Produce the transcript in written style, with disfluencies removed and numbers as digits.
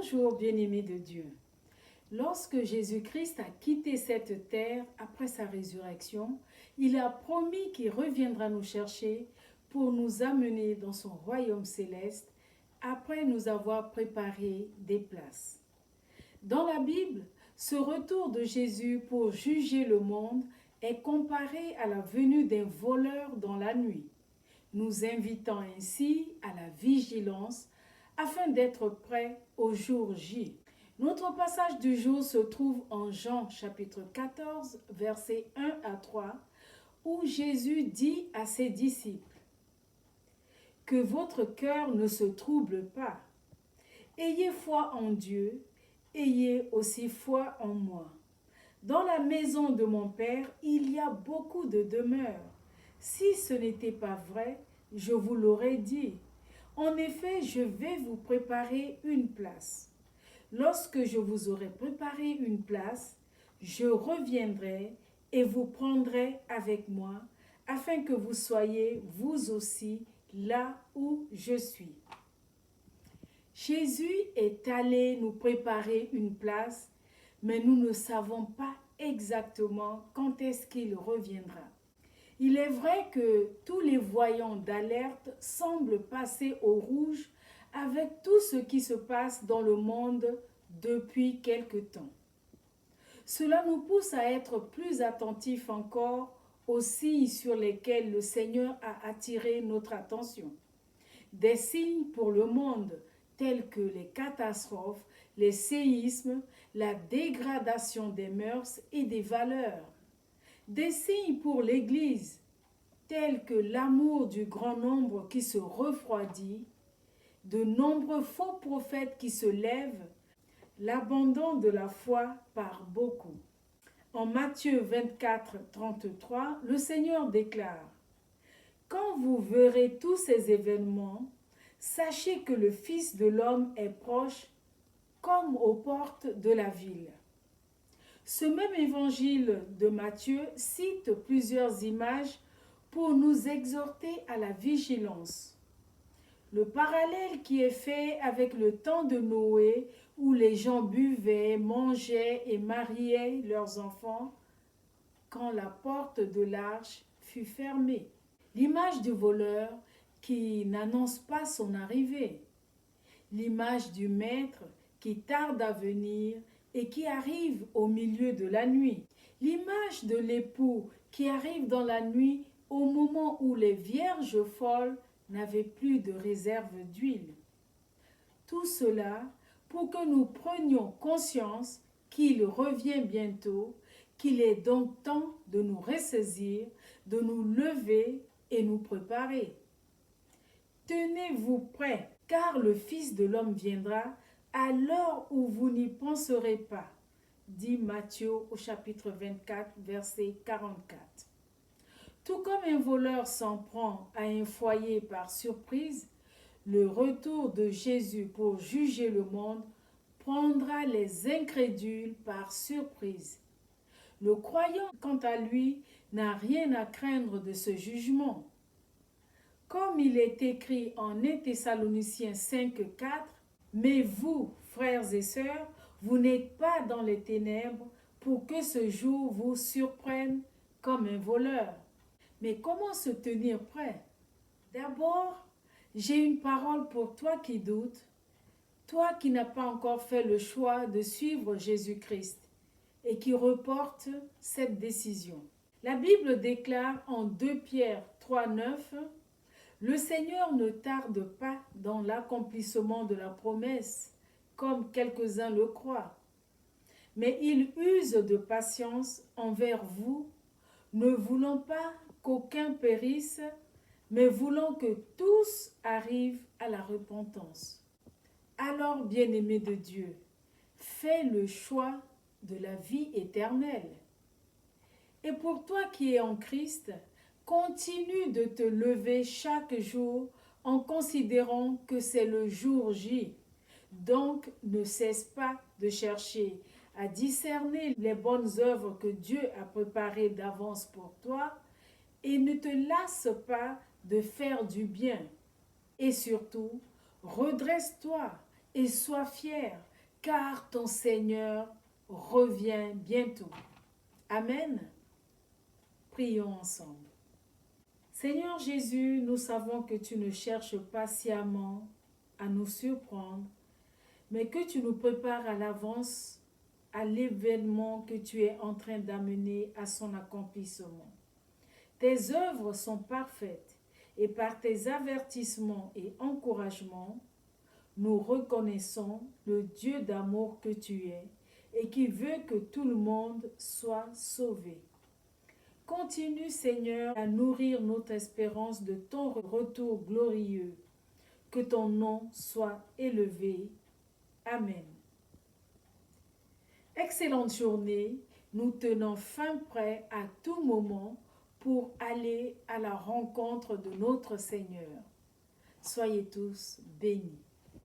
Bonjour bien-aimés de Dieu. Lorsque Jésus-Christ a quitté cette terre après sa résurrection, il a promis qu'il reviendra nous chercher pour nous amener dans son royaume céleste après nous avoir préparé des places. Dans la Bible, ce retour de Jésus pour juger le monde est comparé à la venue d'un voleur dans la nuit, nous invitant ainsi à la vigilance afin d'être prêts au jour J. Notre passage du jour se trouve en Jean chapitre 14, versets 1 à 3, où Jésus dit à ses disciples: « Que votre cœur ne se trouble pas. Ayez foi en Dieu, ayez aussi foi en moi. Dans la maison de mon Père, il y a beaucoup de demeures. Si ce n'était pas vrai, je vous l'aurais dit. En effet, je vais vous préparer une place. Lorsque je vous aurai préparé une place, je reviendrai et vous prendrai avec moi, afin que vous soyez vous aussi là où je suis. » Jésus est allé nous préparer une place, mais nous ne savons pas exactement quand est-ce qu'il reviendra. Il est vrai que tous les voyants d'alerte semblent passer au rouge avec tout ce qui se passe dans le monde depuis quelque temps. Cela nous pousse à être plus attentifs encore aux signes sur lesquels le Seigneur a attiré notre attention. Des signes pour le monde tels que les catastrophes, les séismes, la dégradation des mœurs et des valeurs. Des signes pour l'Église tels que l'amour du grand nombre qui se refroidit, de nombreux faux prophètes qui se lèvent, l'abandon de la foi par beaucoup. En Matthieu 24, 33, le Seigneur déclare: « Quand vous verrez tous ces événements, sachez que le Fils de l'homme est proche, comme aux portes de la ville. » Ce même évangile de Matthieu cite plusieurs images pour nous exhorter à la vigilance. Le parallèle qui est fait avec le temps de Noé, où les gens buvaient, mangeaient et mariaient leurs enfants, quand la porte de l'arche fut fermée. L'image du voleur qui n'annonce pas son arrivée. L'image du maître qui tarde à venir et qui arrive au milieu de la nuit. L'image de l'époux qui arrive dans la nuit au moment où les vierges folles n'avaient plus de réserve d'huile. Tout cela pour que nous prenions conscience qu'il revient bientôt, qu'il est donc temps de nous ressaisir, de nous lever et nous préparer. Tenez-vous prêts, car le Fils de l'homme viendra à l'heure où vous n'y penserez pas, dit Matthieu au chapitre 24, verset 44. Tout comme un voleur s'en prend à un foyer par surprise, le retour de Jésus pour juger le monde prendra les incrédules par surprise. Le croyant, quant à lui, n'a rien à craindre de ce jugement. Comme il est écrit en 1 Thessaloniciens 5, 4, « Mais vous, frères et sœurs, vous n'êtes pas dans les ténèbres pour que ce jour vous surprenne comme un voleur. » Mais comment se tenir prêt? D'abord, j'ai une parole pour toi qui doutes, toi qui n'as pas encore fait le choix de suivre Jésus-Christ et qui reporte cette décision. La Bible déclare en 2 Pierre 3, 9, « Le Seigneur ne tarde pas dans l'accomplissement de la promesse, comme quelques-uns le croient, mais il use de patience envers vous, ne voulant pas qu'aucun périsse, mais voulant que tous arrivent à la repentance. » Alors, bien-aimé de Dieu, fais le choix de la vie éternelle. Et pour toi qui es en Christ, continue de te lever chaque jour en considérant que c'est le jour J. Donc, ne cesse pas de chercher à discerner les bonnes œuvres que Dieu a préparées d'avance pour toi et ne te lasse pas de faire du bien. Et surtout, redresse-toi et sois fier, car ton Seigneur revient bientôt. Amen. Prions ensemble. Seigneur Jésus, nous savons que tu ne cherches pas sciemment à nous surprendre, mais que tu nous prépares à l'avance à l'événement que tu es en train d'amener à son accomplissement. Tes œuvres sont parfaites et par tes avertissements et encouragements, nous reconnaissons le Dieu d'amour que tu es et qui veut que tout le monde soit sauvé. Continue, Seigneur, à nourrir notre espérance de ton retour glorieux. Que ton nom soit élevé. Amen. Excellente journée. Nous tenons fin prêt à tout moment pour aller à la rencontre de notre Seigneur. Soyez tous bénis.